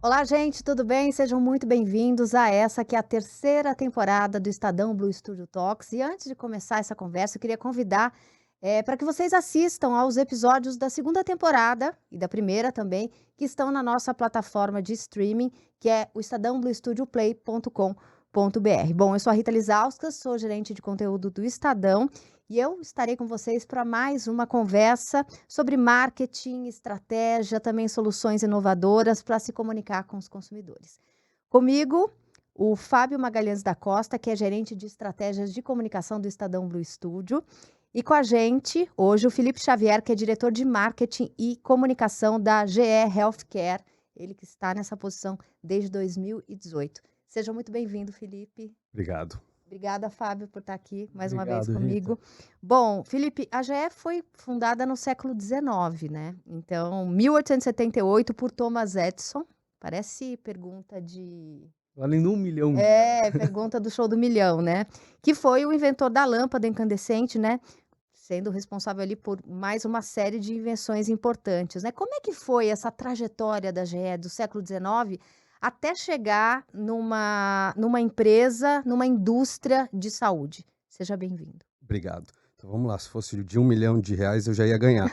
Olá, gente, tudo bem? Sejam muito bem-vindos a essa que é a terceira temporada do Estadão Blue Studio Talks. E antes de começar essa conversa, eu queria convidar para que vocês assistam aos episódios da segunda temporada e da primeira também, que estão na nossa plataforma de streaming, que é o estadãobluestudioplay.com.br. Bom, eu sou a Rita Lizauskas, sou gerente de conteúdo do Estadão e eu estarei com vocês para mais uma conversa sobre marketing, estratégia, também soluções inovadoras para se comunicar com os consumidores. Comigo, o Fábio Magalhães da Costa, que é gerente de estratégias de comunicação do Estadão Blue Studio. E com a gente, hoje, o Felipe Xavier, que é diretor de marketing e comunicação da GE Healthcare, ele que está nessa posição desde 2018. Seja muito bem-vindo, Felipe. Obrigado. Obrigada, Fábio, por estar aqui mais uma vez Obrigado, Rita. comigo. Bom, Felipe, a GE foi fundada no século XIX, né? Então, 1878, por Thomas Edison. Parece pergunta de... Valendo 1 milhão de reais. É, pergunta do show do milhão, né? Que foi o inventor da lâmpada incandescente, né? Sendo responsável ali por mais uma série de invenções importantes, né? Como é que foi essa trajetória da GE do século XIX até chegar numa empresa, numa indústria de saúde? Seja bem-vindo. Obrigado. Então vamos lá, se fosse de 1 milhão de reais eu já ia ganhar.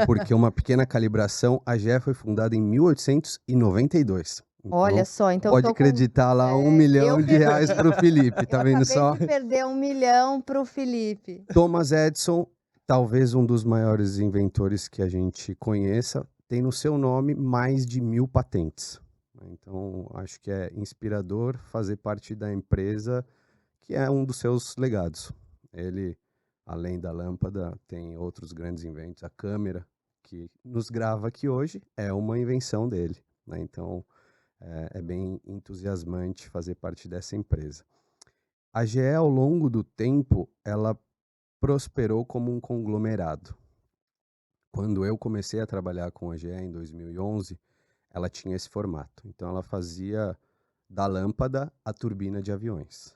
Porque uma pequena calibração, a GE foi fundada em 1892. Olha Então, só, então eu pode tô com... acreditar lá 1 eu milhão de reais perdi. para o Felipe, Eu tá vendo acabei só? de perder 1 milhão para o Felipe. Thomas Edison, talvez um dos maiores inventores que a gente conheça, tem no seu nome mais de 1.000 patentes. Então, acho que é inspirador fazer parte da empresa que é um dos seus legados. Ele, além da lâmpada, tem outros grandes inventos. A câmera que nos grava aqui hoje é uma invenção dele, né? Então, é bem entusiasmante fazer parte dessa empresa. A GE, ao longo do tempo, ela prosperou como um conglomerado. Quando eu comecei a trabalhar com a GE em 2011, ela tinha esse formato. Então, ela fazia da lâmpada a turbina de aviões.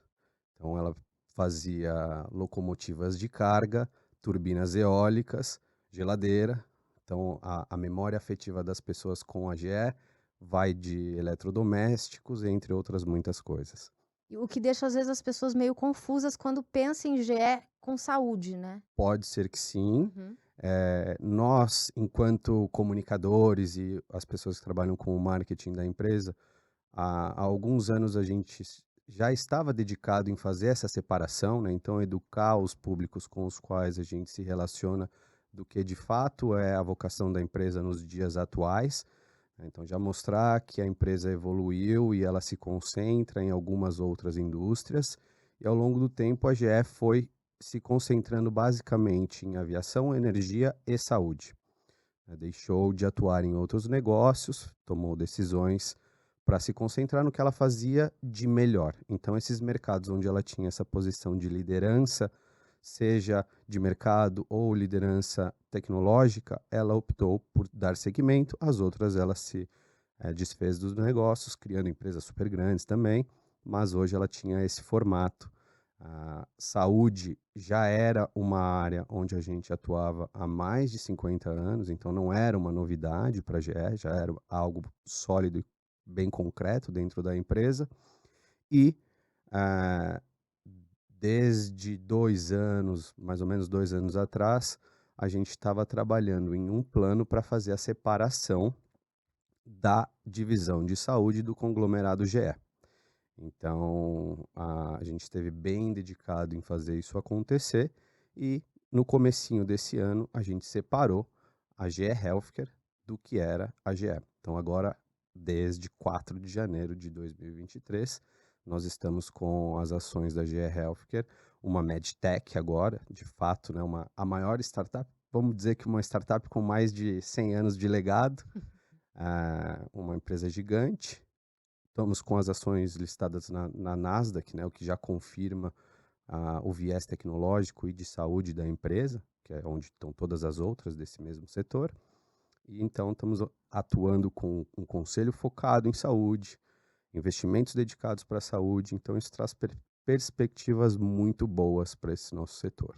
Então, ela fazia locomotivas de carga, turbinas eólicas, geladeira. Então, a memória afetiva das pessoas com a GE vai de eletrodomésticos, entre outras muitas coisas. E o que deixa, às vezes, as pessoas meio confusas quando pensam em GE com saúde, né? Pode ser que sim. Uhum. Nós, enquanto comunicadores e as pessoas que trabalham com o marketing da empresa, há alguns anos a gente já estava dedicado em fazer essa separação, né? Então, educar os públicos com os quais a gente se relaciona do que de fato é a vocação da empresa nos dias atuais. Então, já mostrar que a empresa evoluiu e ela se concentra em algumas outras indústrias. E ao longo do tempo, a GE foi se concentrando basicamente em aviação, energia e saúde. Deixou de atuar em outros negócios, tomou decisões para se concentrar no que ela fazia de melhor. Então, esses mercados onde ela tinha essa posição de liderança, seja de mercado ou liderança tecnológica, ela optou por dar seguimento, as outras ela se desfez dos negócios, criando empresas super grandes também, mas hoje ela tinha esse formato. A saúde já era uma área onde a gente atuava há mais de 50 anos, então não era uma novidade para a GE, já era algo sólido e bem concreto dentro da empresa. E ah, desde 2 anos, mais ou menos 2 anos atrás, a gente estava trabalhando em um plano para fazer a separação da divisão de saúde do conglomerado GE. Então, a gente esteve bem dedicado em fazer isso acontecer e no comecinho desse ano a gente separou a GE Healthcare do que era a GE. Então, agora, desde 4 de janeiro de 2023, nós estamos com as ações da GE Healthcare, uma medtech agora, de fato, né, a maior startup, vamos dizer que uma startup com mais de 100 anos de legado, uma empresa gigante. Estamos com as ações listadas na Nasdaq, né, o que já confirma o viés tecnológico e de saúde da empresa, que é onde estão todas as outras desse mesmo setor. E então estamos atuando com um conselho focado em saúde, investimentos dedicados para a saúde. Então isso traz perspectivas muito boas para esse nosso setor.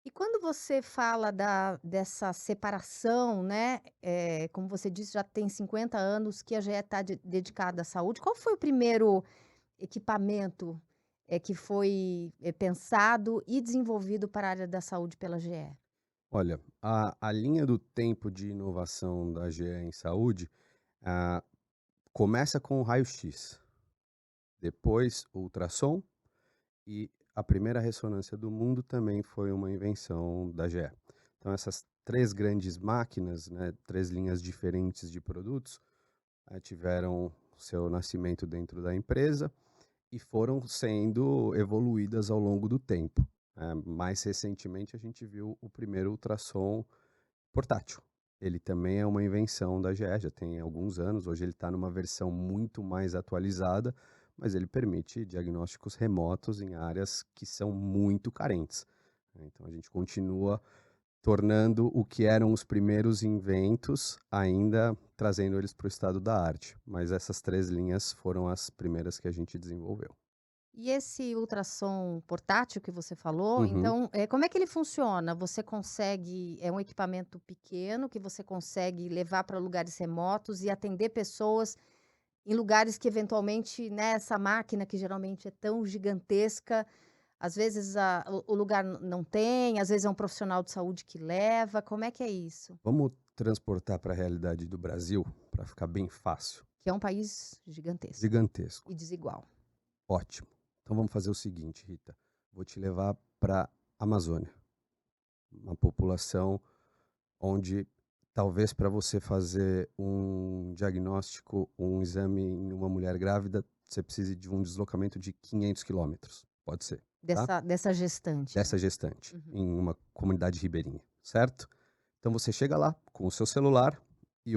E quando você fala dessa separação, né, como você disse, já tem 50 anos que a GE está dedicada à saúde, qual foi o primeiro equipamento, que foi, pensado e desenvolvido para a área da saúde pela GE? Olha, a linha do tempo de inovação da GE em saúde, ah, começa com o raio-x, depois o ultrassom e a primeira ressonância do mundo também foi uma invenção da GE. Então essas 3 grandes máquinas, né, 3 linhas diferentes de produtos, tiveram seu nascimento dentro da empresa e foram sendo evoluídas ao longo do tempo. Mais recentemente a gente viu o primeiro ultrassom portátil. Ele também é uma invenção da GE, já tem alguns anos, hoje ele está numa versão muito mais atualizada, mas ele permite diagnósticos remotos em áreas que são muito carentes, né. Então a gente continua tornando o que eram os primeiros inventos, ainda trazendo eles para o estado da arte, mas essas 3 linhas foram as primeiras que a gente desenvolveu. E esse ultrassom portátil que você falou, Uhum. então, como é que ele funciona? Você consegue é um equipamento pequeno que você consegue levar para lugares remotos e atender pessoas em lugares que eventualmente, né, essa máquina que geralmente é tão gigantesca, às vezes o lugar não tem, às vezes é um profissional de saúde que leva, como é que é isso? Vamos transportar para a realidade do Brasil, para ficar bem fácil. Que é um país gigantesco Gigantesco. e desigual. Ótimo. Então vamos fazer o seguinte, Rita, vou te levar para Amazônia, uma população onde talvez para você fazer um diagnóstico, um exame em uma mulher grávida, você precise de um deslocamento de 500 quilômetros, pode ser, tá? Dessa gestante, né? Dessa gestante, Uhum. em uma comunidade ribeirinha, certo? Então você chega lá com o seu celular e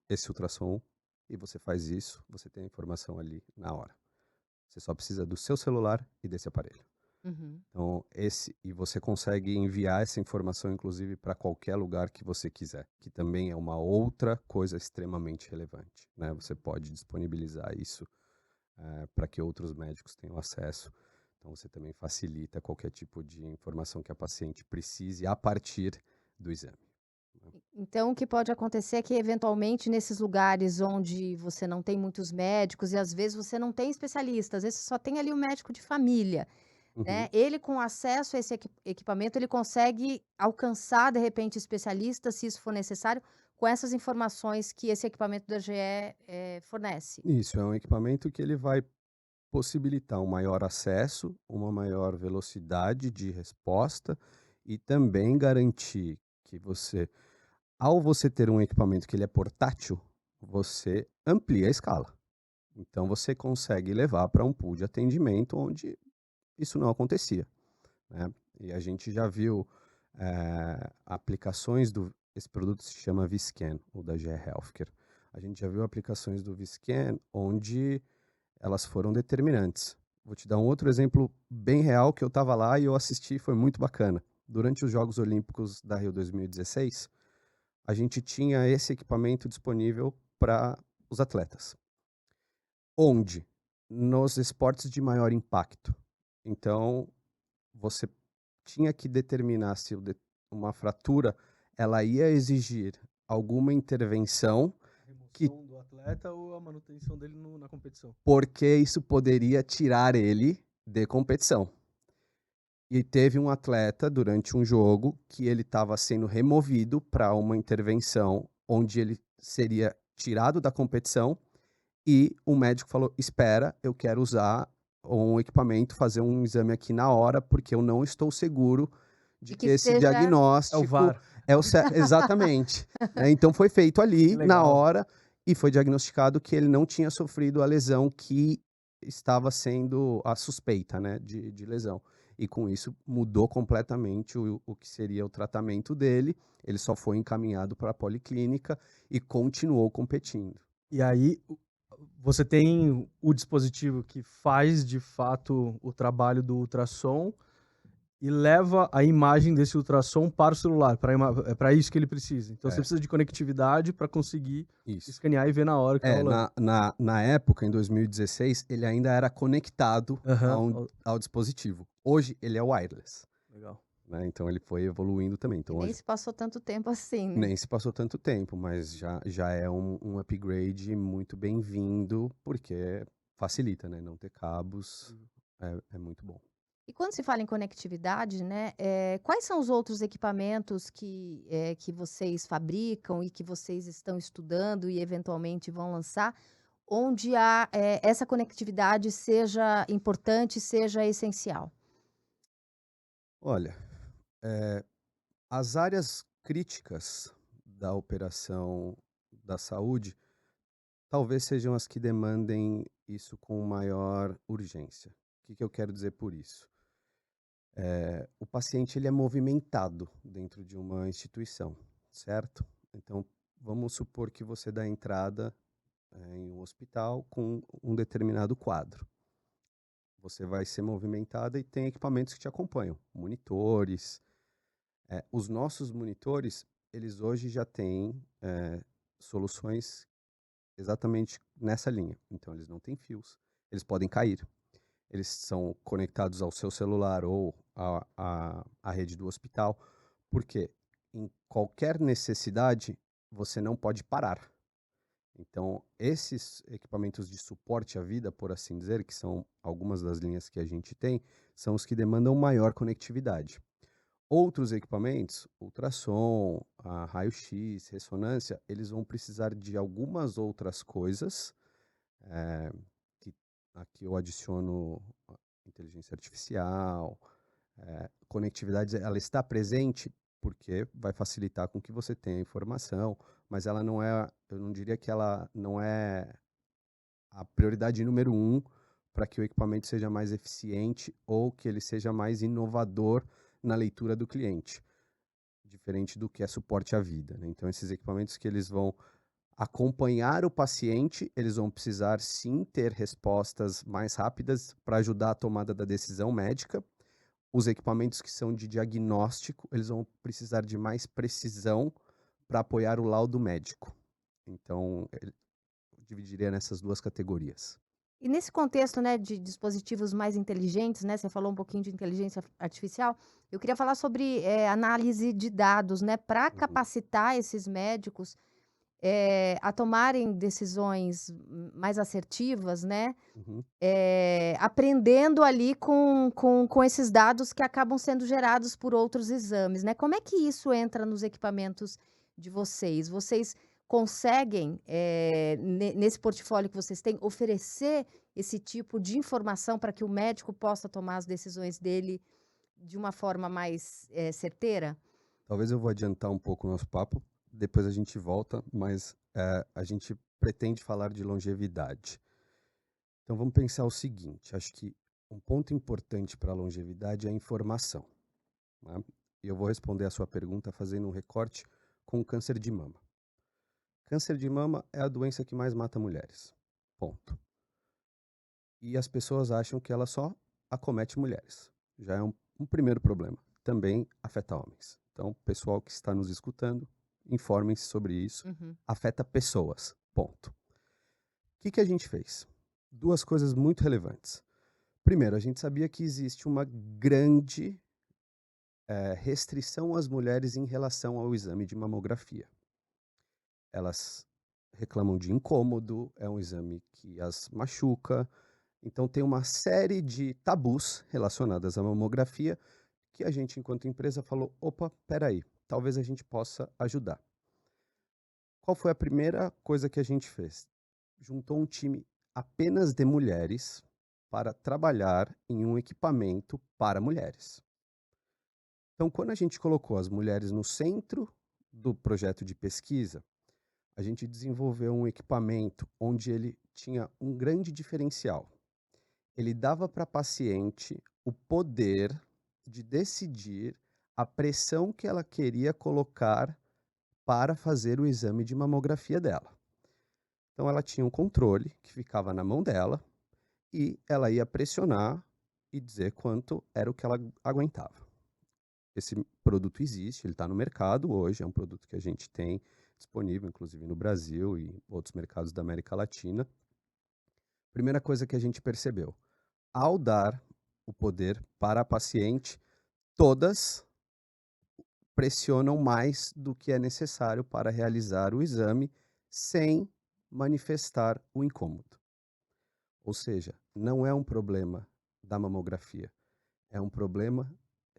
esse ultrassom e você faz isso, você tem a informação ali na hora. Você só precisa do seu celular e desse aparelho. Uhum. Então, e você consegue enviar essa informação, inclusive, para qualquer lugar que você quiser, que também é uma outra coisa extremamente relevante, né? Você pode disponibilizar isso para que outros médicos tenham acesso. Então, você também facilita qualquer tipo de informação que a paciente precise a partir do exame, né? Então, o que pode acontecer é que, eventualmente, nesses lugares onde você não tem muitos médicos e às vezes você não tem especialista, às vezes você só tem ali um médico de família, né? Uhum. Ele, com acesso a esse equipamento, ele consegue alcançar, de repente, especialistas, se isso for necessário, com essas informações que esse equipamento da GE fornece. Isso é um equipamento que ele vai possibilitar um maior acesso, uma maior velocidade de resposta e também garantir que ao você ter um equipamento que ele é portátil, você amplia a escala. Então você consegue levar para um pool de atendimento onde isso não acontecia, né. E a gente já viu, aplicações esse produto se chama Vscan, o da GE Healthcare. A gente já viu aplicações do Vscan onde elas foram determinantes. Vou te dar um outro exemplo bem real que eu estava lá e eu assisti, foi muito bacana. Durante os Jogos Olímpicos da Rio 2016, a gente tinha esse equipamento disponível para os atletas. Onde? Nos esportes de maior impacto. Então, você tinha que determinar se uma fratura ela ia exigir alguma intervenção que Remoção do atleta ou a manutenção dele na competição? porque isso poderia tirar ele de competição. E teve um atleta durante um jogo que ele estava sendo removido para uma intervenção onde ele seria tirado da competição e o médico falou: "Espera, eu quero usar um equipamento, fazer um exame aqui na hora, porque eu não estou seguro E de que que esse seja É o diagnóstico VAR. é o ce" exatamente, né, então foi feito Que ali na legal. hora e foi diagnosticado que ele não tinha sofrido a lesão que estava sendo a suspeita, né, de lesão. E com isso mudou completamente o que seria o tratamento dele, ele só foi encaminhado para a policlínica e continuou competindo. E aí, você tem o dispositivo que faz, de fato, o trabalho do ultrassom e leva a imagem desse ultrassom para o celular, é para isso que ele precisa. Então você É, precisa de conectividade para conseguir isso. escanear e ver na hora o que tá É, rolando. na época, em 2016, ele ainda era conectado Aham. Ó, ao dispositivo. Hoje ele é wireless. legal. né? Então ele foi evoluindo também. E Então nem hoje se passou tanto tempo assim, né? nem se passou tanto tempo, mas já é um upgrade muito bem-vindo, porque facilita, né? Não ter cabos é muito bom. E quando se fala em conectividade, né, quais são os outros equipamentos que vocês fabricam e que vocês estão estudando e eventualmente vão lançar, onde essa conectividade seja importante, seja essencial? Olha, eh, as áreas críticas da operação da saúde talvez sejam as que demandem isso com maior urgência. O que que eu quero dizer por isso? O paciente ele é movimentado dentro de uma instituição, certo? Então, vamos supor que você dá entrada, em um hospital com um determinado quadro. Você vai ser movimentada e tem equipamentos que te acompanham, monitores. Os nossos monitores, eles hoje já têm soluções exatamente nessa linha. Então, eles não têm fios, eles podem cair. Eles são conectados ao seu celular ou à rede do hospital, porque em qualquer necessidade você não pode parar. Então, esses equipamentos de suporte à vida, por assim dizer, que são algumas das linhas que a gente tem, são os que demandam maior conectividade. Outros equipamentos, ultrassom, raio-x, ressonância, eles vão precisar de algumas outras coisas, que aqui eu adiciono inteligência artificial, conectividade, ela está presente porque vai facilitar com que você tenha informação, mas ela não é, eu não diria que ela não é a prioridade número um para que o equipamento seja mais eficiente ou que ele seja mais inovador na leitura do cliente, diferente do que é suporte à vida, né? Então, esses equipamentos que eles vão acompanhar o paciente, eles vão precisar sim ter respostas mais rápidas para ajudar a tomada da decisão médica. Os equipamentos que são de diagnóstico, eles vão precisar de mais precisão para apoiar o laudo médico. Então, eu dividiria nessas duas categorias. E nesse contexto, né, de dispositivos mais inteligentes, né, você falou um pouquinho de inteligência artificial, eu queria falar sobre análise de dados, né, para Uhum, capacitar esses médicos a tomarem decisões mais assertivas, né, uhum. aprendendo ali com esses dados que acabam sendo gerados por outros exames, né. Como é que isso entra nos equipamentos de vocês? Vocês conseguem, nesse portfólio que vocês têm, oferecer esse tipo de informação para que o médico possa tomar as decisões dele de uma forma mais, certeira? Talvez eu vou adiantar um pouco o nosso papo, depois a gente volta, mas a gente pretende falar de longevidade. Então vamos pensar o seguinte, acho que um ponto importante para a longevidade é a informação, né? E eu vou responder a sua pergunta fazendo um recorte com o câncer de mama. Câncer de mama é a doença que mais mata mulheres. Ponto. E as pessoas acham que ela só acomete mulheres. Já é um primeiro problema. Também afeta homens. Então, pessoal que está nos escutando, informem-se sobre isso. Uhum. Afeta pessoas. Ponto. O que a gente fez? Duas coisas muito relevantes. Primeiro, a gente sabia que existe uma grande restrição às mulheres em relação ao exame de mamografia. Elas reclamam de incômodo, é um exame que as machuca. Então tem uma série de tabus relacionadas à mamografia que a gente, enquanto empresa, falou: opa, peraí, talvez a gente possa ajudar. Qual foi a primeira coisa que a gente fez? Juntou um time apenas de mulheres para trabalhar em um equipamento para mulheres. Então, quando a gente colocou as mulheres no centro do projeto de pesquisa, a gente desenvolveu um equipamento onde ele tinha um grande diferencial. Ele dava para a paciente o poder de decidir a pressão que ela queria colocar para fazer o exame de mamografia dela. Então ela tinha um controle que ficava na mão dela e ela ia pressionar e dizer quanto era o que ela aguentava. Esse produto existe, ele está no mercado hoje, é um produto que a gente tem disponível, inclusive no Brasil e outros mercados da América Latina. Primeira coisa que a gente percebeu: ao dar o poder para a paciente, todas pressionam mais do que é necessário para realizar o exame sem manifestar o incômodo. Ou seja, não é um problema da mamografia, é um problema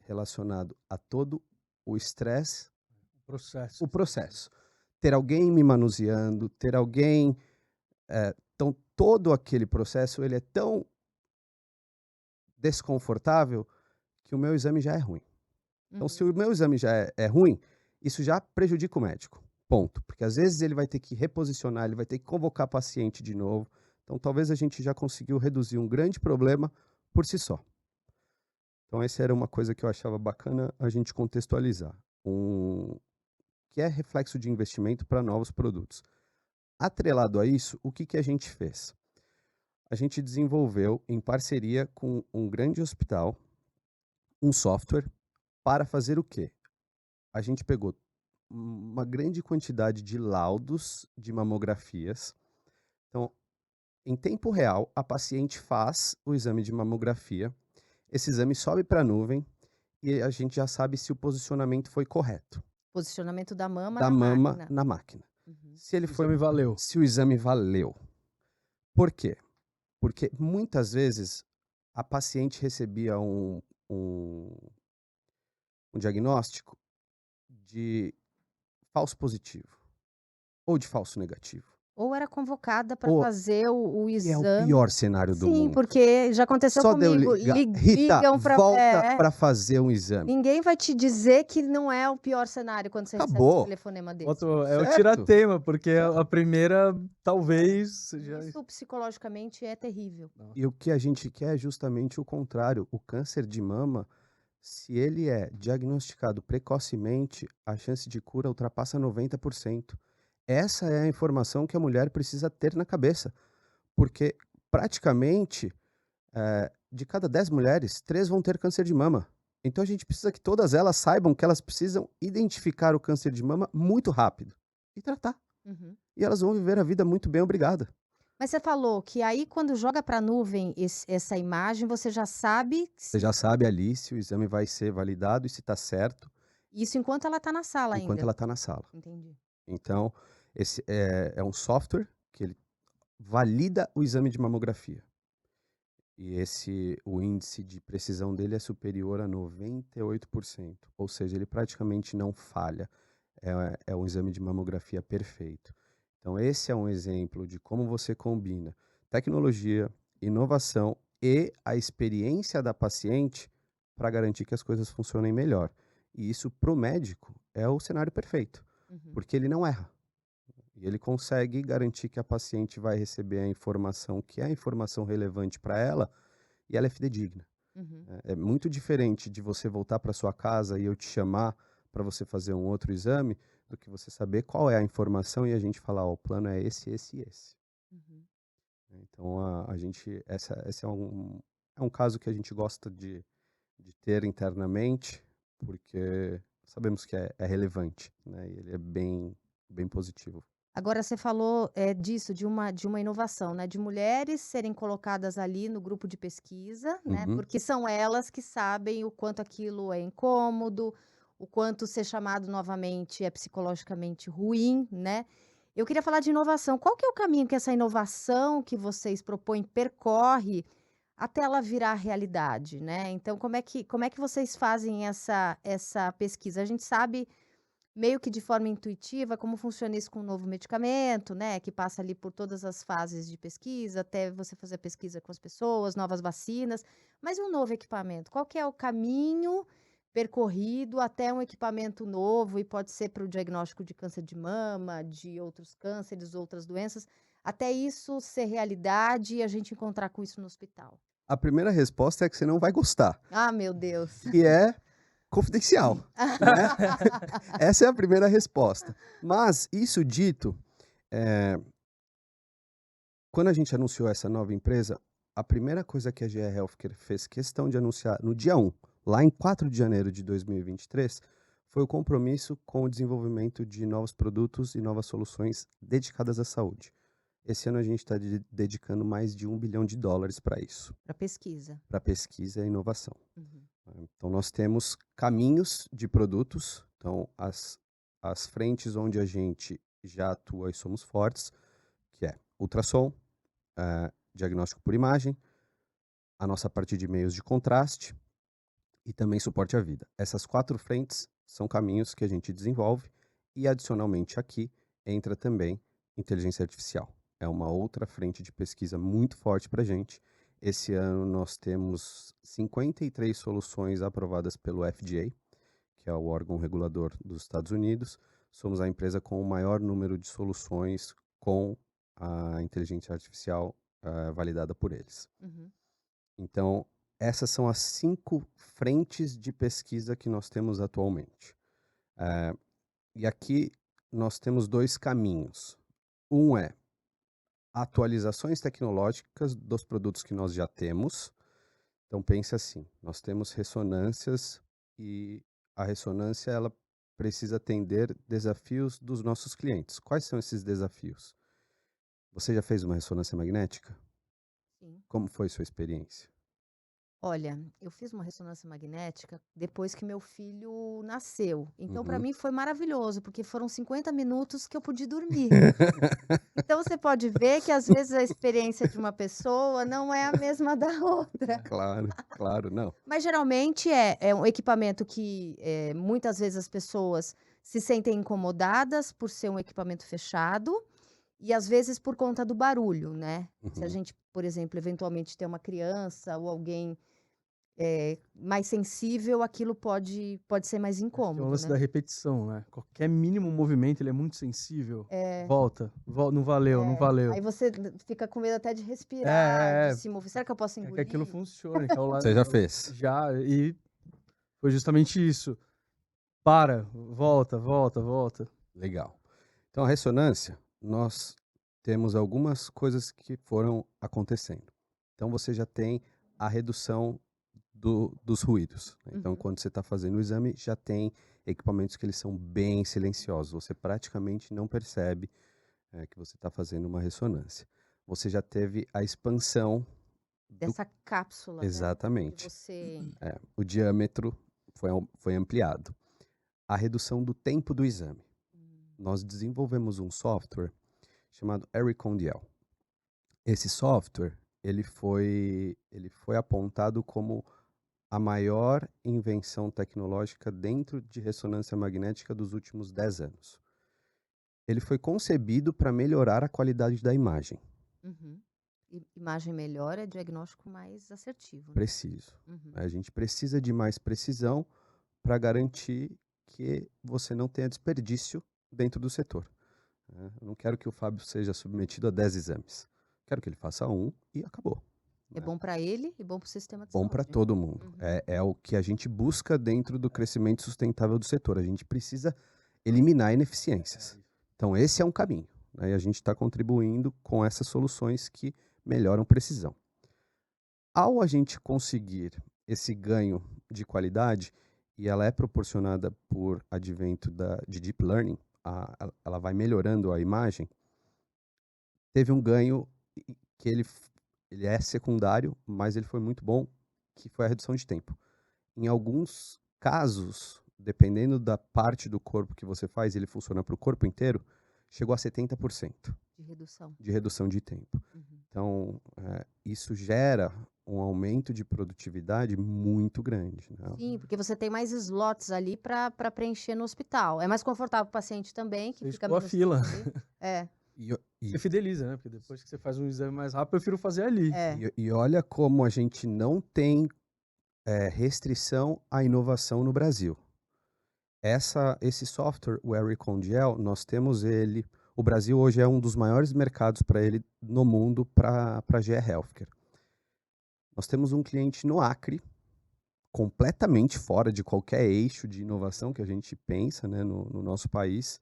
relacionado a todo o estresse, Processo. o processo. Ter alguém me manuseando, ter alguém... então, todo aquele processo ele é tão desconfortável que o meu exame já é ruim. Então, se o meu exame já é ruim, isso já prejudica o médico. Ponto. Porque às vezes ele vai ter que reposicionar, ele vai ter que convocar paciente de novo. Então, talvez a gente já conseguiu reduzir um grande problema por si só. Então, essa era uma coisa que eu achava bacana a gente contextualizar. Que é reflexo de investimento para novos produtos. Atrelado a isso, o que a gente fez? A gente desenvolveu, em parceria com um grande hospital, um software para fazer o quê? A gente pegou uma grande quantidade de laudos de mamografias. Então, em tempo real, a paciente faz o exame de mamografia, esse exame sobe para a nuvem e a gente já sabe se o posicionamento foi correto. Posicionamento da mama Da na mama máquina. na máquina. Uhum. Se ele O foi, exame valeu. se o exame valeu. Por quê? Porque muitas vezes a paciente recebia um diagnóstico de falso positivo ou de falso negativo. Ou era convocada para Ou fazer o que é o exame. pior cenário do Sim, mundo. porque já aconteceu Só de eu comigo. ligar, Rita, Ligam para. volta para fazer um exame. Ninguém vai te dizer que não é o pior cenário quando você recebe um Acabou. telefonema desse. Outro, é o Certo. tiratema, porque a primeira talvez já... Isso psicologicamente é terrível. E o que a gente quer é justamente o contrário. O câncer de mama, se ele é diagnosticado precocemente, a chance de cura ultrapassa 90%. Essa é a informação que a mulher precisa ter na cabeça. Porque praticamente, de cada 10 mulheres, 3 vão ter câncer de mama. Então a gente precisa que todas elas saibam que elas precisam identificar o câncer de mama muito rápido e tratar. Uhum. E elas vão viver a vida muito bem, obrigada. Mas você falou que aí quando joga para a nuvem essa imagem, você já sabe Você já sabe ali se o exame vai ser validado e se está certo isso enquanto ela está na sala enquanto ainda. ela está na sala. Entendi. Então, esse é um software que ele valida o exame de mamografia. E o índice de precisão dele é superior a 98%. Ou seja, ele praticamente não falha. É um exame de mamografia perfeito. Então, esse é um exemplo de como você combina tecnologia, inovação e a experiência da paciente para garantir que as coisas funcionem melhor. E isso, para o médico, é o cenário perfeito, Uhum. porque ele não erra. E ele consegue garantir que a paciente vai receber a informação que é a informação relevante para ela e ela é fidedigna. Uhum. É muito diferente de você voltar para sua casa e eu te chamar para você fazer um outro exame do que você saber qual é a informação e a gente falar, o plano é esse, esse e esse. Uhum. Então, esse é um caso que a gente gosta de ter internamente, porque sabemos que é relevante, né? E ele é bem positivo. Agora você falou disso, de uma inovação, né? De mulheres serem colocadas ali no grupo de pesquisa, né? Uhum. Porque são elas que sabem o quanto aquilo é incômodo, o quanto ser chamado novamente é psicologicamente ruim, né? Eu queria falar de inovação. Qual que é o caminho que essa inovação que vocês propõem percorre até ela virar realidade, né? Então, como é que vocês fazem essa pesquisa? A gente sabe meio que de forma intuitiva como funciona isso com um novo medicamento, né, que passa ali por todas as fases de pesquisa, até você fazer a pesquisa com as pessoas, novas vacinas, mas e um novo equipamento? Qual que é o caminho percorrido até um equipamento novo, e pode ser para o diagnóstico de câncer de mama, de outros cânceres, outras doenças, até isso ser realidade e a gente encontrar com isso no hospital? A primeira resposta é que você não vai gostar, Ah, meu Deus! que é confidencial. Né? Essa é a primeira resposta. Mas, isso dito, quando a gente anunciou essa nova empresa, a primeira coisa que a GE Healthcare fez questão de anunciar no dia 1, lá em 4 de janeiro de 2023, foi o compromisso com o desenvolvimento de novos produtos e novas soluções dedicadas à saúde. Esse ano a gente está dedicando mais de $1 bilhão para isso. Para pesquisa. Para pesquisa e inovação. Uhum. Então, nós temos caminhos de produtos Então, as frentes onde a gente já atua e somos fortes, que é ultrassom, diagnóstico por imagem, a nossa parte de meios de contraste e também suporte à vida. Essas 4 frentes são caminhos que a gente desenvolve e, adicionalmente aqui, entra também inteligência artificial. É uma outra frente de pesquisa muito forte para a gente. Esse ano nós temos 53 soluções aprovadas pelo FDA, que é o órgão regulador dos Estados Unidos. Somos a empresa com o maior número de soluções com a inteligência artificial validada por eles. Uhum. Então, essas são as 5 frentes de pesquisa que nós temos atualmente. E aqui nós temos 2 caminhos. Um é atualizações tecnológicas dos produtos que nós já temos. Então, pense assim, nós temos ressonâncias e a ressonância ela precisa atender desafios dos nossos clientes. Quais são esses desafios? Você já fez uma ressonância magnética? Sim. Como foi sua experiência? Olha, eu fiz uma ressonância magnética depois que meu filho nasceu. Então, para Uhum. mim foi maravilhoso, porque foram 50 minutos que eu pude dormir. Então, você pode ver que às vezes a experiência de uma pessoa não é a mesma da outra. Claro, claro, não. Mas geralmente é um equipamento que muitas vezes as pessoas se sentem incomodadas por ser um equipamento fechado e às vezes por conta do barulho, né? Se a Uhum. gente, por exemplo, eventualmente tem uma criança ou alguém mais sensível, aquilo pode ser mais Tem o incômodo, lance né? da repetição, né? Qualquer mínimo movimento, ele é muito sensível. É, Volta, não valeu, não valeu. aí você fica com medo até de É, respirar, de é, se mover. Será que eu posso quer que aquilo engolir? funcione, que é o Você já fez? já, e foi justamente isso. Para, volta, volta, volta. Legal. Então, a ressonância, nós temos algumas coisas que foram acontecendo. Então, você já tem a redução dos ruídos, né? Então, Uhum. quando você está fazendo o exame, já tem equipamentos que eles são bem silenciosos. Você praticamente não percebe que você está fazendo uma ressonância. Você já teve a expansão do... Dessa cápsula, né? Que Exatamente. você. O diâmetro foi ampliado. A redução do tempo do exame. Nós desenvolvemos um software chamado Ericondiel. Esse software ele foi apontado como a maior invenção tecnológica dentro de ressonância magnética dos últimos 10 anos. Ele foi concebido para melhorar a qualidade da imagem. Uhum. Imagem melhor é diagnóstico mais assertivo, né? Preciso. Uhum. A gente precisa de mais precisão para garantir que você não tenha desperdício dentro do setor. Eu não quero que o Fábio seja submetido a 10 exames. Quero que ele faça um e acabou. É bom para ele e bom para o sistema de Bom para saúde. todo mundo. Uhum. É o que a gente busca dentro do crescimento sustentável do setor. A gente precisa eliminar ineficiências. Então, esse é um caminho, né? E a gente está contribuindo com essas soluções que melhoram precisão. Ao a gente conseguir esse ganho de qualidade, e ela é proporcionada por advento de Deep Learning, ela vai melhorando a imagem, teve um ganho que ele é secundário, mas ele foi muito bom, que foi a redução de tempo. Em alguns casos, dependendo da parte do corpo que você faz, ele funciona para o corpo inteiro, chegou a 70% De redução. de redução de tempo. Uhum. Então, isso gera um aumento de produtividade muito grande, né? Sim, porque você tem mais slots ali para preencher no hospital. É mais confortável para o paciente também, que Você fica escoa a menos fila. tempo ali. É, Você fideliza, né? Porque depois que você faz um exame mais rápido, eu prefiro fazer ali. é. e olha como a gente não tem restrição à inovação no Brasil. Esse software, o Ericondiel, nós temos ele. O Brasil hoje é um dos maiores mercados para ele no mundo para GE Healthcare. Nós temos um cliente no Acre, completamente fora de qualquer eixo de inovação que a gente pensa, né, no nosso país.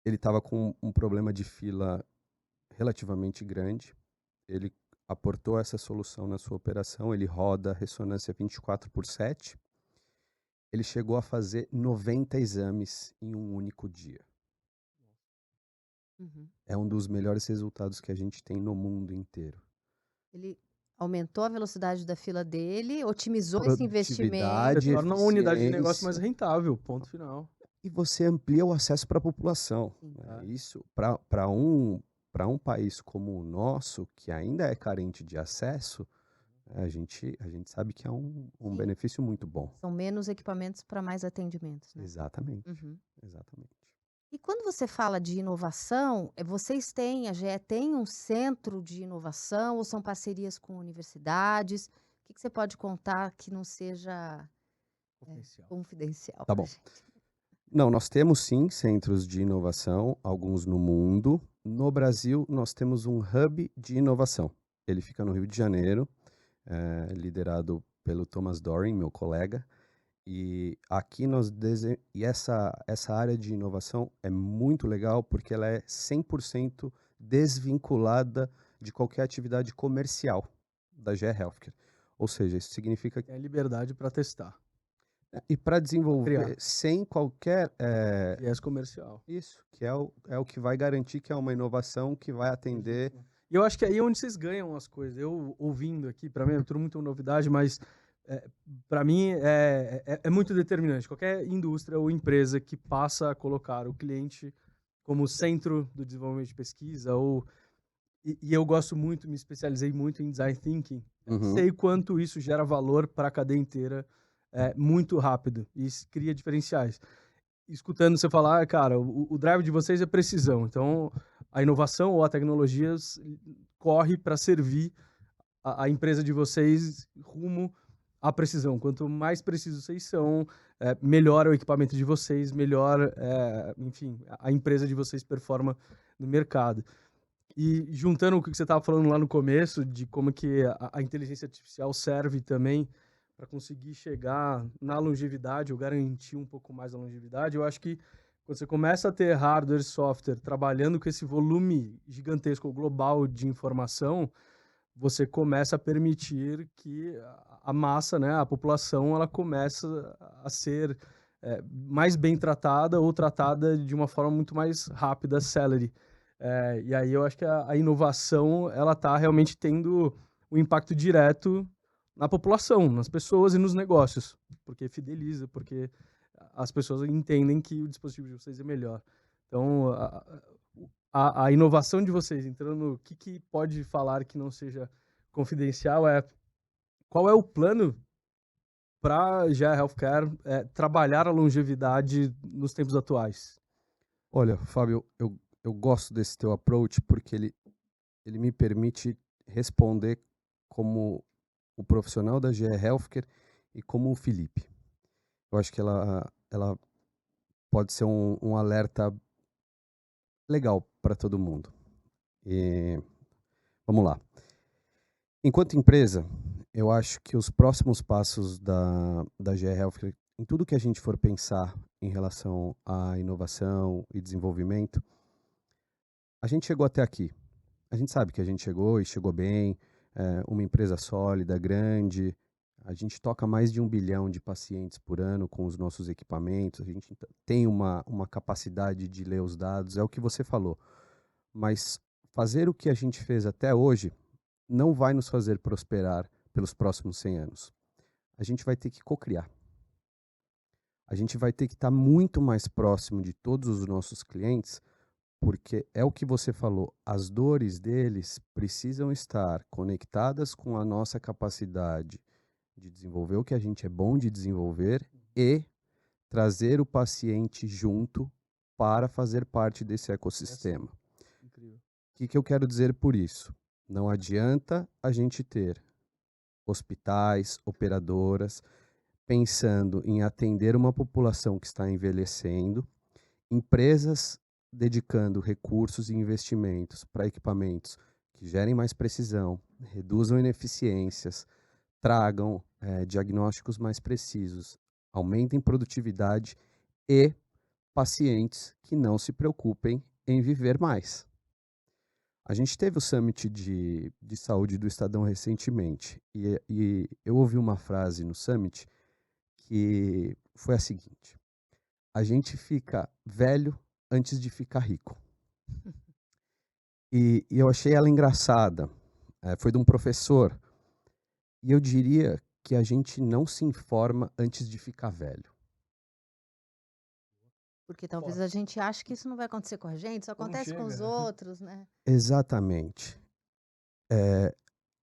Ele estava com um problema de fila relativamente grande. Ele aportou essa solução na sua operação. Ele roda ressonância 24/7. Ele chegou a fazer 90 exames em um único dia. Uhum. É um dos melhores resultados que a gente tem no mundo inteiro. Ele Aumentou a velocidade da fila dele, otimizou esse Você investimento. Produtividade, torna uma unidade de negócio mais eficiência, rentável, ponto final. e você amplia o acesso para a população, Sim. né? É. Isso, para um país como o nosso, que ainda é carente de acesso, a gente sabe que é um Sim. benefício muito bom. São menos equipamentos para mais atendimentos, né? Exatamente, Uhum. exatamente. E quando você fala de inovação, vocês têm, a GE tem um centro de inovação ou são parcerias com universidades? O que você pode contar que não seja Confidencial. confidencial Tá pra bom. gente? Não, nós temos sim centros de inovação, alguns no mundo. No Brasil, nós temos um hub de inovação. Ele fica no Rio de Janeiro, liderado pelo Thomas Doring, meu colega. E aqui essa área de inovação é muito legal porque ela é 100% desvinculada de qualquer atividade comercial da GE Healthcare. Ou seja, isso significa Tem a liberdade para testar, e para criar desenvolver sem qualquer viés comercial. isso, que é o que vai garantir que é uma inovação que vai atender. E eu acho que aí é onde vocês ganham as coisas. Eu ouvindo aqui, para mim é tudo muito novidade, mas para mim é muito determinante. Qualquer indústria ou empresa que passa a colocar o cliente como centro do desenvolvimento de pesquisa, e eu gosto muito, me especializei muito em design thinking, Uhum. sei quanto isso gera valor para a cadeia inteira muito rápido e isso cria diferenciais. Escutando você falar, cara, o drive de vocês é precisão, então a inovação ou a tecnologia corre para servir a empresa de vocês rumo à precisão. Quanto mais precisos vocês são, melhor é o equipamento de vocês, melhor, enfim, a empresa de vocês performa no mercado. E juntando o que você estava falando lá no começo, de como que a inteligência artificial serve também para conseguir chegar na longevidade ou garantir um pouco mais a longevidade, eu acho que quando você começa a ter hardware e software trabalhando com esse volume gigantesco global de informação, você começa a permitir que a massa, né, a população, ela começa a ser mais bem tratada ou tratada de uma forma muito mais rápida, celery. E aí eu acho que a inovação, ela está realmente tendo um impacto direto na população, nas pessoas e nos negócios, porque fideliza, porque as pessoas entendem que o dispositivo de vocês é melhor. Então, a inovação de vocês, entrando no que pode falar que não seja confidencial, qual é o plano para a GE Healthcare trabalhar a longevidade nos tempos atuais? Olha, Fábio, eu gosto desse teu approach porque ele me permite responder como o profissional da GE Healthcare e como o Felipe. Eu acho que ela pode ser um alerta legal para todo mundo. E vamos lá. Enquanto empresa, eu acho que os próximos passos da GE Healthcare, em tudo que a gente for pensar em relação à inovação e desenvolvimento, a gente chegou até aqui. A gente sabe que a gente chegou e chegou bem, uma empresa sólida, grande. A gente toca mais de 1 bilhão de pacientes por ano com os nossos equipamentos. A gente tem uma capacidade de ler os dados, é o que você falou. Mas fazer o que a gente fez até hoje não vai nos fazer prosperar pelos próximos 100 anos. A gente vai ter que cocriar. A gente vai ter que estar muito mais próximo de todos os nossos clientes, porque é o que você falou, as dores deles precisam estar conectadas com a nossa capacidade de desenvolver o que a gente é bom de desenvolver e trazer o paciente junto para fazer parte desse ecossistema. Incrível. O que eu quero dizer por isso? Não adianta a gente ter hospitais, operadoras, pensando em atender uma população que está envelhecendo, empresas dedicando recursos e investimentos para equipamentos que gerem mais precisão, reduzam ineficiências, tragam diagnósticos mais precisos, aumentem produtividade e pacientes que não se preocupem em viver mais. A gente teve o Summit de Saúde do Estadão recentemente e eu ouvi uma frase no Summit que foi a seguinte: a gente fica velho antes de ficar rico. E eu achei ela engraçada. Foi de um professor E eu diria que a gente não se informa antes de ficar velho. Porque talvez a Forte. gente ache que isso não vai acontecer com a gente, isso Quando acontece com os chega. outros, né? Exatamente. Eh,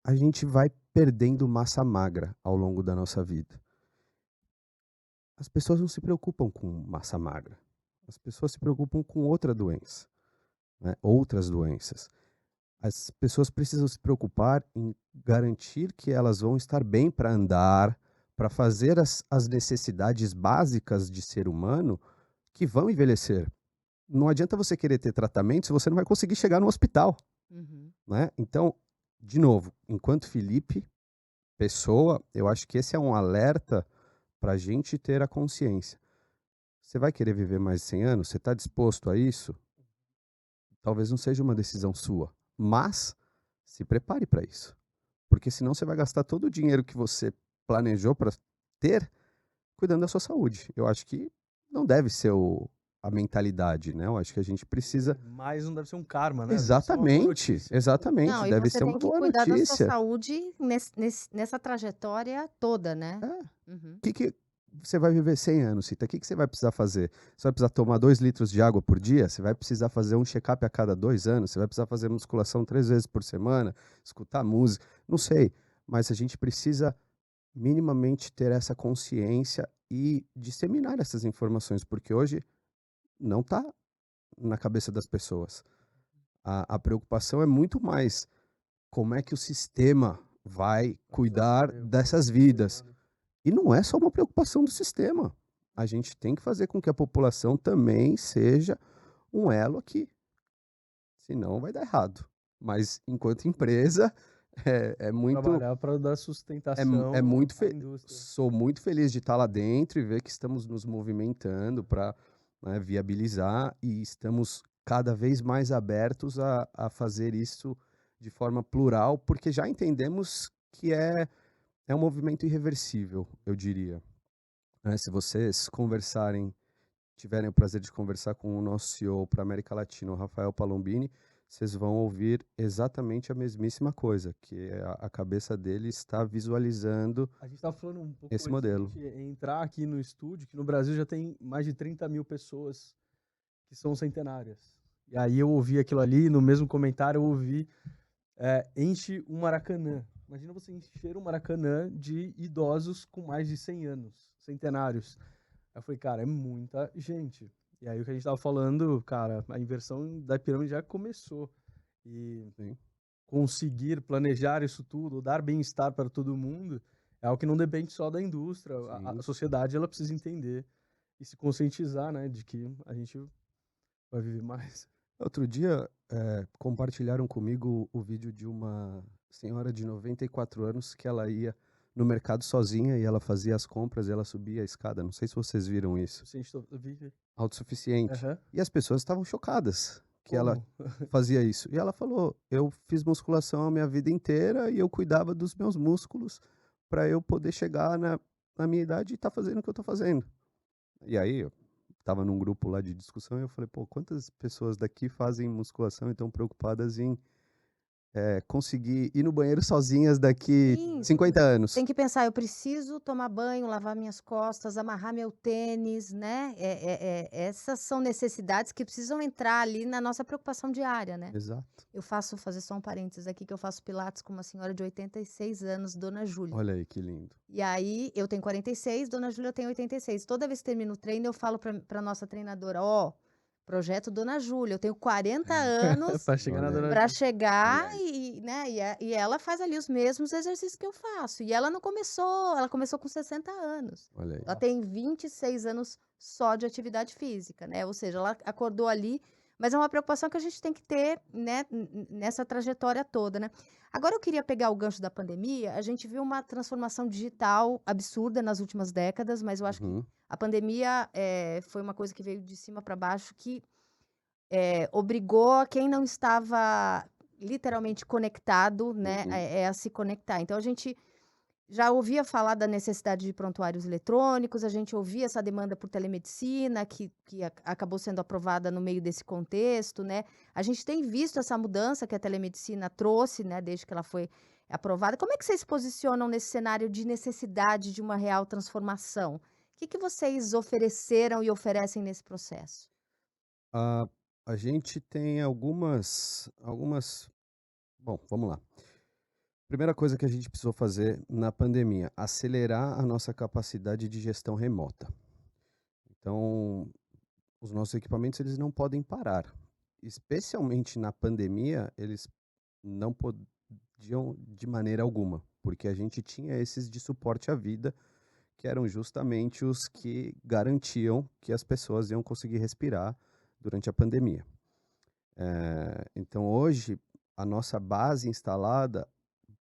a gente vai perdendo massa magra ao longo da nossa vida. As pessoas não se preocupam com massa magra. As pessoas se preocupam com outra doença, né? Outras doenças. As pessoas precisam se preocupar em garantir que elas vão estar bem para andar, para fazer as necessidades básicas de ser humano que vão envelhecer. Não adianta você querer ter tratamento se você não vai conseguir chegar no hospital, Uhum. né? Então, de novo, enquanto Felipe, pessoa, eu acho que esse é um alerta para a gente ter a consciência. Você vai querer viver mais de 100 anos? Você está disposto a isso? Talvez não seja uma decisão sua, mas se prepare para isso. Porque senão você vai gastar todo o dinheiro que você planejou para ter cuidando da sua saúde. Eu acho que não deve ser a mentalidade, né? Eu acho que a gente precisa. Mas não deve ser um karma, né? Deve ser uma boa Exatamente, notícia. exatamente. Não, e Deve você ser tem uma que boa cuidar da sua notícia. saúde nessa trajetória toda, né? É. Uhum. Que você vai viver 100 anos, Cita? O que você vai precisar fazer? Você vai precisar tomar 2 litros de água por dia? Você vai precisar fazer um check-up a cada 2 anos? Você vai precisar fazer musculação 3 vezes por semana? Escutar música? Não sei. Mas a gente precisa minimamente ter essa consciência e disseminar essas informações, porque hoje não está na cabeça das pessoas. A preocupação é muito mais como é que o sistema vai Vai cuidar fazer, como dessas tá vidas. cuidando. E não é só uma preocupação do sistema. A gente tem que fazer com que a população também seja um elo aqui. Senão vai dar errado. Mas enquanto empresa, é muito. Trabalhar para dar É, sustentação muito. à indústria. Sou muito feliz de estar lá dentro e ver que estamos nos movimentando para viabilizar e estamos cada vez mais abertos a fazer isso de forma plural, porque já entendemos que é um movimento irreversível, eu diria, né? Se vocês conversarem, tiverem o prazer de conversar com o nosso CEO para a América Latina, o Rafael Palombini, vocês vão ouvir exatamente a mesmíssima coisa, que a cabeça dele está visualizando A gente estava falando um pouco esse antes da modelo. gente entrar aqui no estúdio, que no Brasil já tem mais de 30 mil pessoas que são centenárias. E aí eu ouvi aquilo ali, no mesmo comentário eu ouvi, enche um Maracanã. Imagina você encher um Maracanã de idosos com mais de 100 anos, centenários. Aí eu falei, cara, é muita gente. E aí o que a gente tava falando, cara, a inversão da pirâmide já começou. E Sim. conseguir planejar isso tudo, dar bem-estar para todo mundo, é algo que não depende só da indústria. A Sim. sociedade ela precisa entender e se conscientizar, né, de que a gente vai viver mais. Outro dia, compartilharam comigo o vídeo de uma senhora de 94 anos que ela ia no mercado sozinha e ela fazia as compras e ela subia a escada. Não sei se vocês viram isso. Eu vi. Autossuficiente. Aham. E as pessoas estavam chocadas que ela Como? fazia isso. E ela falou: eu fiz musculação a minha vida inteira e eu cuidava dos meus músculos para eu poder chegar na minha idade e estar fazendo o que eu estou fazendo. E aí, eu estava num grupo lá de discussão e eu falei: pô, quantas pessoas daqui fazem musculação e estão preocupadas em conseguir ir no banheiro sozinhas daqui Sim, 50 anos? tem que pensar, eu preciso tomar banho, lavar minhas costas, amarrar meu tênis, né? Essas são necessidades que precisam entrar ali na nossa preocupação diária, né? Exato. Eu faço, fazer só um parênteses aqui, que eu faço pilates com uma senhora de 86 anos, Dona Júlia. Olha aí que lindo. E aí, eu tenho 46, Dona Júlia tem 86. Toda vez que termino o treino, eu falo para nossa treinadora, ó, projeto Dona Júlia, eu tenho 40 anos Pra chegar na Olha aí. dona para Ju. chegar né, e ela faz ali os mesmos exercícios que eu faço. E ela não começou, ela começou com 60 anos. Olha aí. Ela tem 26 anos só de atividade física, né? Ou seja, ela acordou ali, mas é uma preocupação que a gente tem que ter, né, nessa trajetória toda, né? Agora eu queria pegar o gancho da pandemia. A gente viu uma transformação digital absurda nas últimas décadas, mas eu acho que Uhum. a pandemia foi uma coisa que veio de cima para baixo, que obrigou quem não estava literalmente conectado, né, Uhum. a se conectar. Então a gente já ouvia falar da necessidade de prontuários eletrônicos, a gente ouvia essa demanda por telemedicina, que acabou sendo aprovada no meio desse contexto, né? A gente tem visto essa mudança que a telemedicina trouxe, né, desde que ela foi é aprovada. Como é que vocês se posicionam nesse cenário de necessidade de uma real transformação? O que que vocês ofereceram e oferecem nesse processo? A, a gente tem algumas. Bom, vamos lá. Primeira coisa que a gente precisou fazer na pandemia, acelerar a nossa capacidade de gestão remota. Então, os nossos equipamentos eles não podem parar. Especialmente na pandemia, eles não podiam de maneira alguma, porque a gente tinha esses de suporte à vida, que eram justamente os que garantiam que as pessoas iam conseguir respirar durante a pandemia. Então, hoje, a nossa base instalada,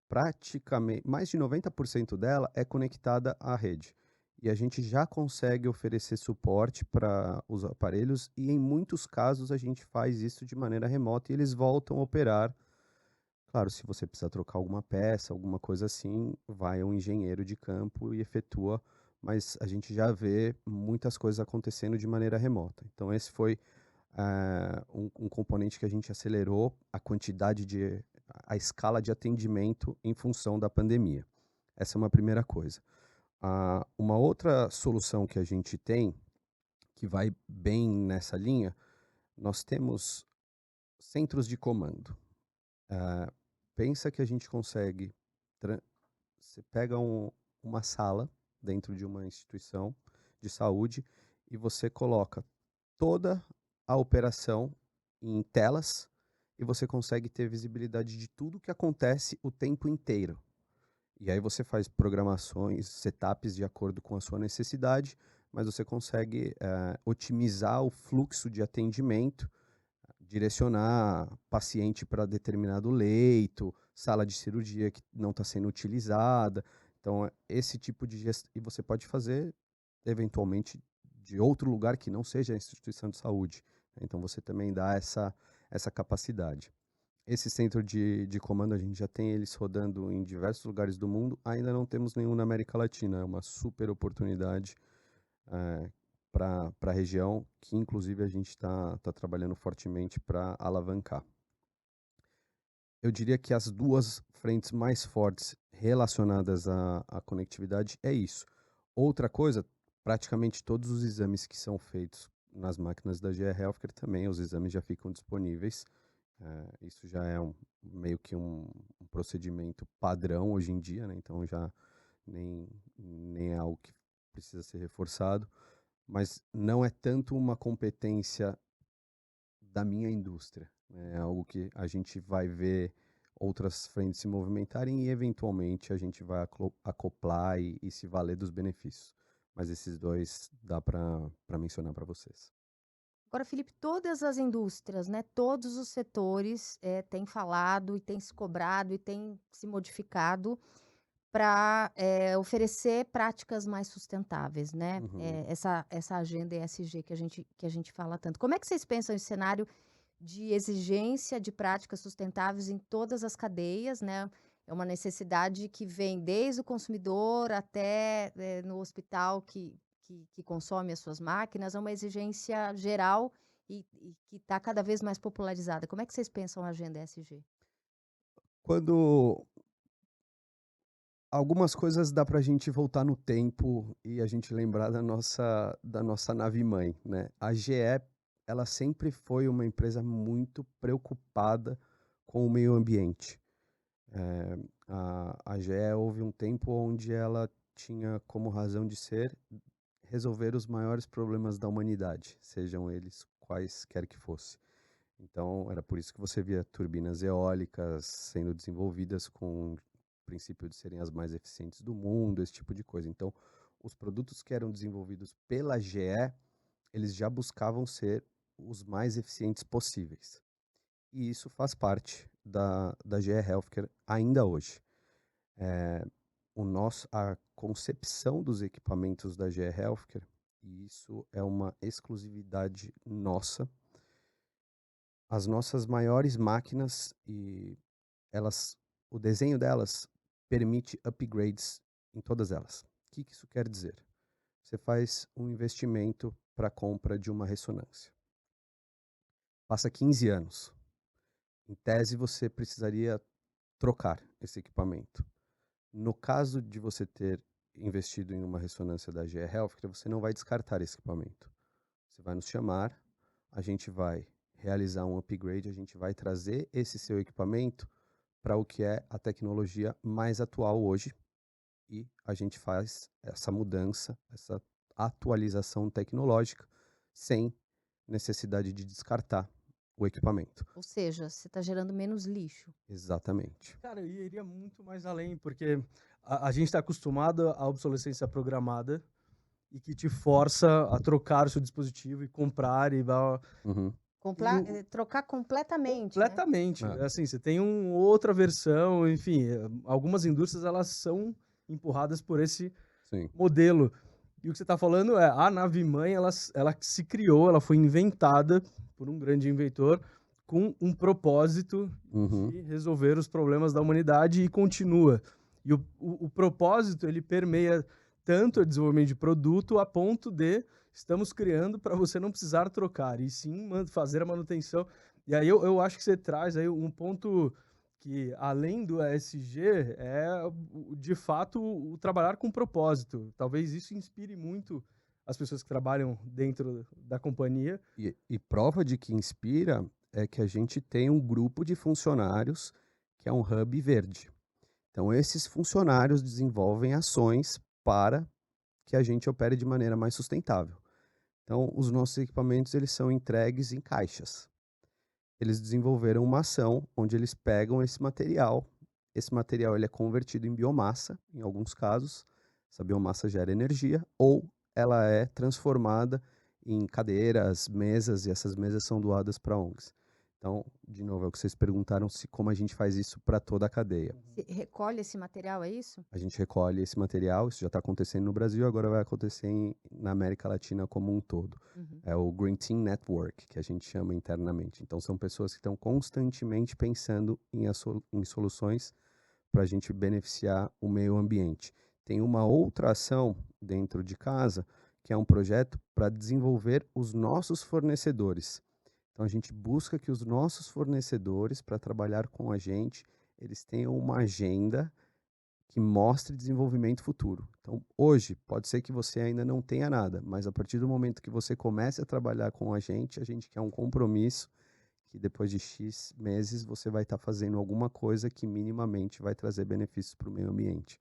praticamente, mais de 90% dela é conectada à rede. E a gente já consegue oferecer suporte para os aparelhos e, em muitos casos, a gente faz isso de maneira remota e eles voltam a operar. Claro, se você precisar trocar alguma peça, alguma coisa assim, vai um engenheiro de campo e efetua, mas a gente já vê muitas coisas acontecendo de maneira remota. Então, esse foi um componente que a gente acelerou a escala de atendimento em função da pandemia. Essa é uma primeira coisa. Uma outra solução que a gente tem, que vai bem nessa linha, nós temos centros de comando. Pensa que a gente consegue. Você pega uma sala dentro de uma instituição de saúde e você coloca toda a operação em telas e você consegue ter visibilidade de tudo que acontece o tempo inteiro. E aí você faz programações, setups de acordo com a sua necessidade, mas você consegue otimizar o fluxo de atendimento, direcionar paciente para determinado leito, sala de cirurgia que não está sendo utilizada. Então, esse tipo de gestão. E você pode fazer, eventualmente, de outro lugar que não seja a instituição de saúde. Então, você também dá essa capacidade. Esse centro de comando, a gente já tem eles rodando em diversos lugares do mundo. Ainda não temos nenhum na América Latina. É uma super oportunidade para a região, que inclusive a gente está trabalhando fortemente para alavancar. Eu diria que as duas frentes mais fortes relacionadas à conectividade é isso. Outra coisa, praticamente todos os exames que são feitos nas máquinas da GE Healthcare também, os exames já ficam disponíveis. Isso já é meio que um procedimento padrão hoje em dia, né? Então já nem é algo que precisa ser reforçado, mas não é tanto uma competência da minha indústria, né? É algo que a gente vai ver outras frentes se movimentarem e eventualmente a gente vai acoplar e se valer dos benefícios. Mas esses dois dá para mencionar para vocês. Agora, Felipe, todas as indústrias, né, todos os setores têm falado e têm se cobrado e têm se modificado para oferecer práticas mais sustentáveis, né? Uhum. Essa agenda ESG que a gente fala tanto. Como é que vocês pensam em cenário de exigência de práticas sustentáveis em todas as cadeias, né? É uma necessidade que vem desde o consumidor até no hospital que consome as suas máquinas, é uma exigência geral e que está cada vez mais popularizada. Como é que vocês pensam a agenda ESG? Quando algumas coisas dá para a gente voltar no tempo e a gente lembrar da nossa nave-mãe, né? A GE, ela sempre foi uma empresa muito preocupada com o meio ambiente. A GE houve um tempo onde ela tinha como razão de ser resolver os maiores problemas da humanidade, sejam eles quaisquer que fossem. Então, era por isso que você via turbinas eólicas sendo desenvolvidas com o princípio de serem as mais eficientes do mundo, esse tipo de coisa. Então, os produtos que eram desenvolvidos pela GE, eles já buscavam ser os mais eficientes possíveis. E isso faz parte da GE Healthcare ainda hoje. A concepção dos equipamentos da GE Healthcare, e isso é uma exclusividade nossa. As nossas maiores máquinas o desenho delas permite upgrades em todas elas. O que isso quer dizer? Você faz um investimento para a compra de uma ressonância. Passa 15 anos. Em tese, você precisaria trocar esse equipamento. No caso de você ter investido em uma ressonância da GE Healthcare, você não vai descartar esse equipamento. Você vai nos chamar, a gente vai realizar um upgrade, a gente vai trazer esse seu equipamento para o que é a tecnologia mais atual hoje e a gente faz essa mudança, essa atualização tecnológica sem necessidade de descartar o equipamento. Ou seja, você está gerando menos lixo. Exatamente. Cara, eu iria muito mais além, porque a gente está acostumado à obsolescência programada e que te força a trocar o seu dispositivo e comprar e dar Uhum. Trocar completamente, né? completamente. É. Assim, você tem outra versão, enfim, algumas indústrias elas são empurradas por esse Sim. modelo. E o que você está falando é, a nave-mãe, ela se criou, ela foi inventada por um grande inventor com um propósito Uhum. de resolver os problemas da humanidade e continua. E o propósito, ele permeia tanto o desenvolvimento de produto a ponto de estamos criando para você não precisar trocar, e sim fazer a manutenção. E aí eu acho que você traz aí um ponto que, além do ESG, é, de fato, o trabalhar com propósito. Talvez isso inspire muito as pessoas que trabalham dentro da companhia. E prova de que inspira é que a gente tem um grupo de funcionários que é um hub verde. Então, esses funcionários desenvolvem ações para que a gente opere de maneira mais sustentável. Então, os nossos equipamentos eles são entregues em caixas. Eles desenvolveram uma ação onde eles pegam esse material ele é convertido em biomassa, em alguns casos. Essa biomassa gera energia, ou ela é transformada em cadeiras, mesas, e essas mesas são doadas para ONGs. Então, de novo, é o que vocês perguntaram, como a gente faz isso para toda a cadeia. Você recolhe esse material, é isso? A gente recolhe esse material, isso já está acontecendo no Brasil, agora vai acontecer na América Latina como um todo. Uhum. É o Green Team Network, que a gente chama internamente. Então, são pessoas que estão constantemente pensando em soluções para a gente beneficiar o meio ambiente. Tem uma outra ação dentro de casa, que é um projeto para desenvolver os nossos fornecedores. Então, a gente busca que os nossos fornecedores, para trabalhar com a gente, eles tenham uma agenda que mostre desenvolvimento futuro. Então, hoje, pode ser que você ainda não tenha nada, mas a partir do momento que você comece a trabalhar com a gente quer um compromisso que depois de X meses você vai estar fazendo alguma coisa que minimamente vai trazer benefícios para o meio ambiente.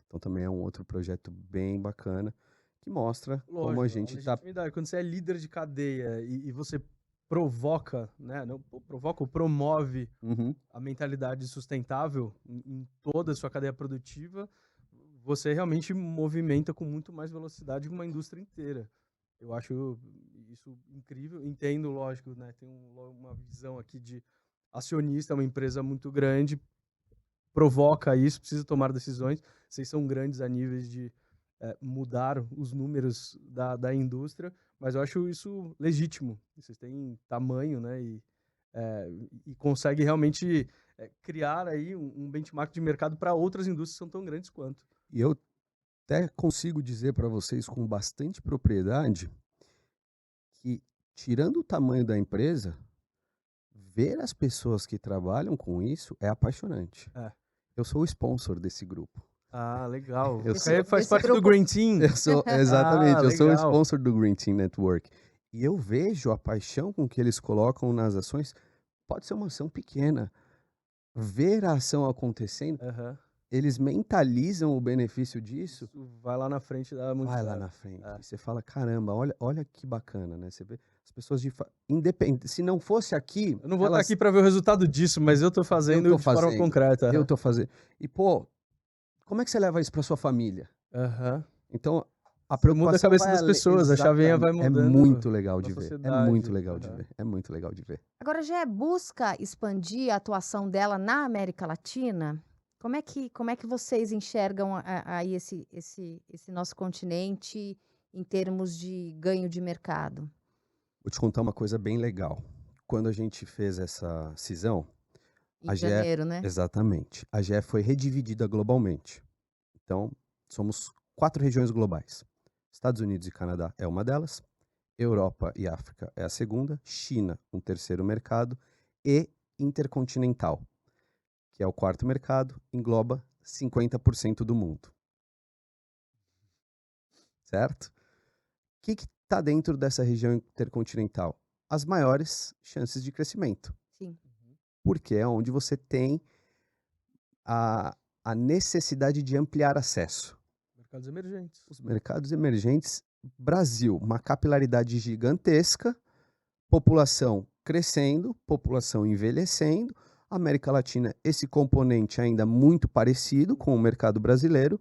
Então, também é um outro projeto bem bacana que mostra como a gente está... Quando você é líder de cadeia e você provoca, né, não provoca ou promove a mentalidade sustentável em toda a sua cadeia produtiva, você realmente movimenta com muito mais velocidade uma indústria inteira. Eu acho isso incrível. Entendo, lógico, né, tem uma visão aqui de acionista, uma empresa muito grande, provoca isso, precisa tomar decisões. Vocês são grandes a níveis de mudar os números da indústria, mas eu acho isso legítimo. Vocês têm tamanho, né, e conseguem realmente criar aí um benchmark de mercado para outras indústrias que são tão grandes quanto. E eu até consigo dizer para vocês com bastante propriedade que, tirando o tamanho da empresa, ver as pessoas que trabalham com isso é apaixonante. É. Eu sou o sponsor desse grupo. Ah, legal. Você faz parte do Green Team. Exatamente, eu sou o legal. sponsor do Green Team Network. E eu vejo a paixão com que eles colocam nas ações. Pode ser uma ação pequena. Ver a ação acontecendo, eles mentalizam o benefício disso. Isso vai lá na frente da muito Vai lá na frente. E você fala, caramba, olha que bacana, né? Você vê as pessoas independente. Se não fosse aqui... Eu não vou estar aqui para ver o resultado disso, mas eu tô fazendo de forma concreta. Eu tô fazendo. E, pô, como é que você leva isso para sua família? Então, a preocupação muda a cabeça das pessoas, a chavinha vai mudando. É muito legal de ver. É muito legal Uhum. de ver. É muito legal de ver. Agora, já busca expandir a atuação dela na América Latina? Como é que vocês enxergam aí esse nosso continente em termos de ganho de mercado? Vou te contar uma coisa bem legal. Quando a gente fez essa cisão, Em janeiro, né? Exatamente. A GE foi redividida globalmente. Então, somos 4 regiões globais. Estados Unidos e Canadá é uma delas, Europa e África é a segunda, China, um terceiro mercado, e intercontinental, que é o quarto mercado, engloba 50% do mundo. Certo? O que está dentro dessa região intercontinental? As maiores chances de crescimento. Sim. Porque é onde você tem a, a necessidade de ampliar acesso. Mercados emergentes. Os mercados emergentes, Brasil, uma capilaridade gigantesca, população crescendo, população envelhecendo, América Latina, esse componente ainda muito parecido com o mercado brasileiro.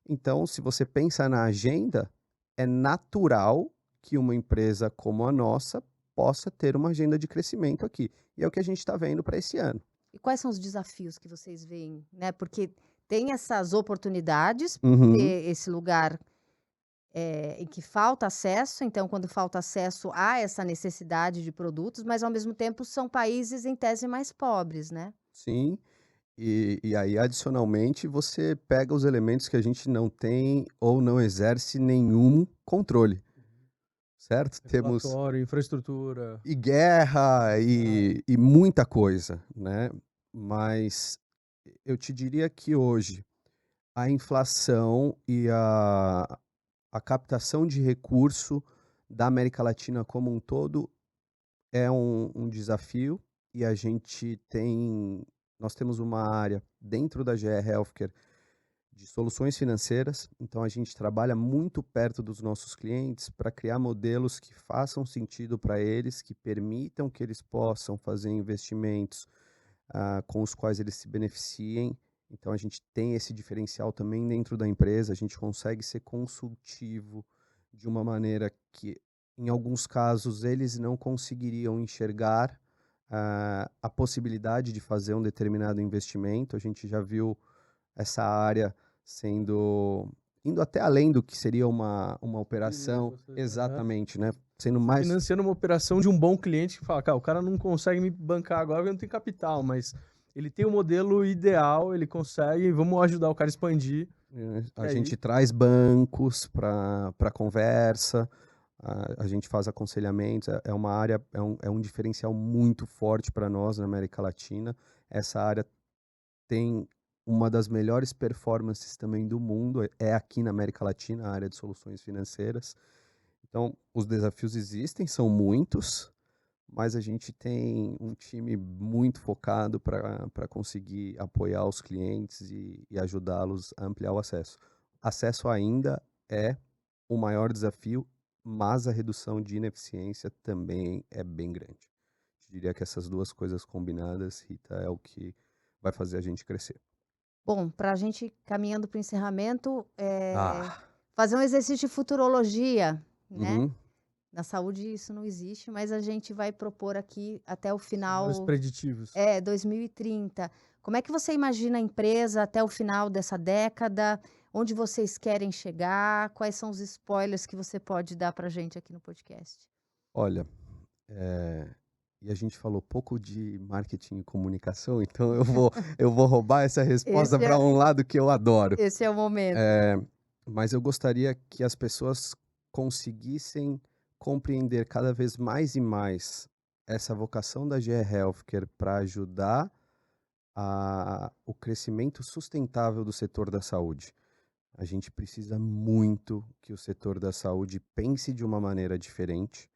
Então, se você pensa na agenda, é natural que uma empresa como a nossa possa ter uma agenda de crescimento aqui. E é o que a gente está vendo para esse ano. E quais são os desafios que vocês veem, né? Porque tem essas oportunidades, Uhum. ter esse lugar em que falta acesso, então quando falta acesso há essa necessidade de produtos, mas ao mesmo tempo são países em tese mais pobres, né? Sim. E aí, adicionalmente, você pega os elementos que a gente não tem ou não exerce nenhum controle, certo? Temos Regulatório, infraestrutura. e guerra e muita coisa, né? Mas eu te diria que hoje a inflação e a captação de recurso da América Latina como um todo é um desafio e nós temos uma área dentro da GE Healthcare de soluções financeiras, então a gente trabalha muito perto dos nossos clientes para criar modelos que façam sentido para eles, que permitam que eles possam fazer investimentos com os quais eles se beneficiem. Então a gente tem esse diferencial também dentro da empresa, a gente consegue ser consultivo de uma maneira que, em alguns casos, eles não conseguiriam enxergar a possibilidade de fazer um determinado investimento. A gente já viu essa área indo até além do que seria uma operação, exatamente, né? Sendo mais financiando uma operação de um bom cliente que fala, cara, o cara não consegue me bancar agora porque não tem capital, mas ele tem o modelo ideal, ele consegue, vamos ajudar o cara a expandir. a gente traz bancos para conversa, a gente faz aconselhamentos, é uma área, é um diferencial muito forte para nós na América Latina. Essa área tem uma das melhores performances também do mundo, é aqui na América Latina, a área de soluções financeiras. Então, os desafios existem, são muitos, mas a gente tem um time muito focado para conseguir apoiar os clientes e ajudá-los a ampliar o acesso. Acesso ainda é o maior desafio, mas a redução de ineficiência também é bem grande. Eu diria que essas duas coisas combinadas, Rita, é o que vai fazer a gente crescer. Bom, para a gente caminhando para o encerramento, Ah, fazer um exercício de futurologia, né? uhum. Na saúde isso não existe, mas a gente vai propor aqui até o Cenários final, preditivos. 2030. Como é que você imagina a empresa até o final dessa década? Onde vocês querem chegar? Quais são os spoilers que você pode dar para a gente aqui no podcast? Olha, e a gente falou pouco de marketing e comunicação, então eu vou roubar essa resposta Esse para é, um lado que eu adoro. esse é o momento. Mas eu gostaria que as pessoas conseguissem compreender cada vez mais e mais essa vocação da GE Healthcare para ajudar o crescimento sustentável do setor da saúde. A gente precisa muito que o setor da saúde pense de uma maneira diferente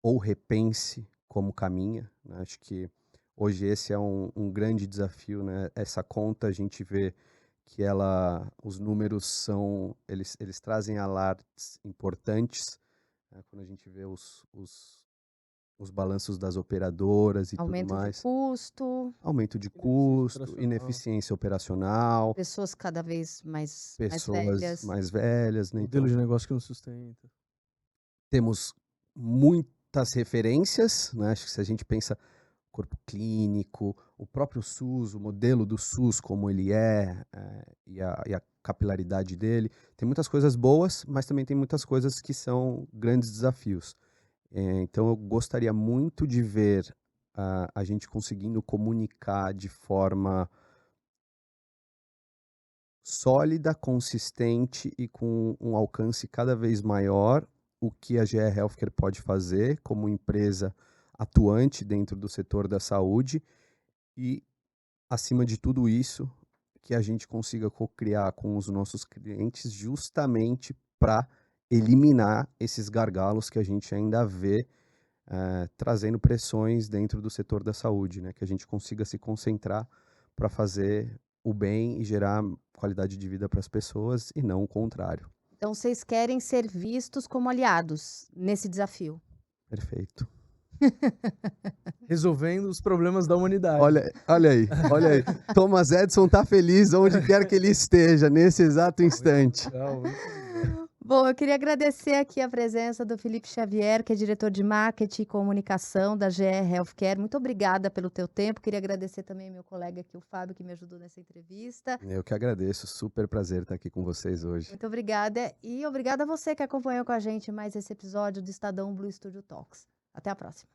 ou repense como caminha, né? Acho que hoje esse é um grande desafio, né? Essa conta a gente vê que os números eles trazem alertas importantes, né? Quando a gente vê os balanços das operadoras e tudo Aumento de mais. custo, Aumento de Ineficiência custo, operacional. ineficiência operacional, pessoas cada vez mais pessoas velhas. mais velhas, né? Modelo Então, de negócio que não sustenta. temos muitas referências, né? Acho que se a gente pensa corpo clínico, o próprio SUS, o modelo do SUS como ele e a capilaridade dele, tem muitas coisas boas, mas também tem muitas coisas que são grandes desafios. Então eu gostaria muito de ver a gente conseguindo comunicar de forma sólida, consistente e com um alcance cada vez maior o que a GE Healthcare pode fazer como empresa atuante dentro do setor da saúde e acima de tudo isso, que a gente consiga co-criar com os nossos clientes justamente para eliminar esses gargalos que a gente ainda vê trazendo pressões dentro do setor da saúde, né? Que a gente consiga se concentrar para fazer o bem e gerar qualidade de vida para as pessoas e não o contrário. Então, vocês querem ser vistos como aliados nesse desafio. Perfeito. Resolvendo os problemas da humanidade. Olha aí. Thomas Edison tá feliz onde quer que ele esteja, nesse exato instante. Legal, muito legal. Bom, eu queria agradecer aqui a presença do Felipe Xavier, que é diretor de marketing e comunicação da GE Healthcare. Muito obrigada pelo teu tempo. Queria agradecer também meu colega aqui, o Fábio, que me ajudou nessa entrevista. Eu que agradeço, super prazer estar aqui com vocês hoje. Muito obrigada. E obrigada a você que acompanhou com a gente mais esse episódio do Estadão Blue Studio Talks. Até a próxima.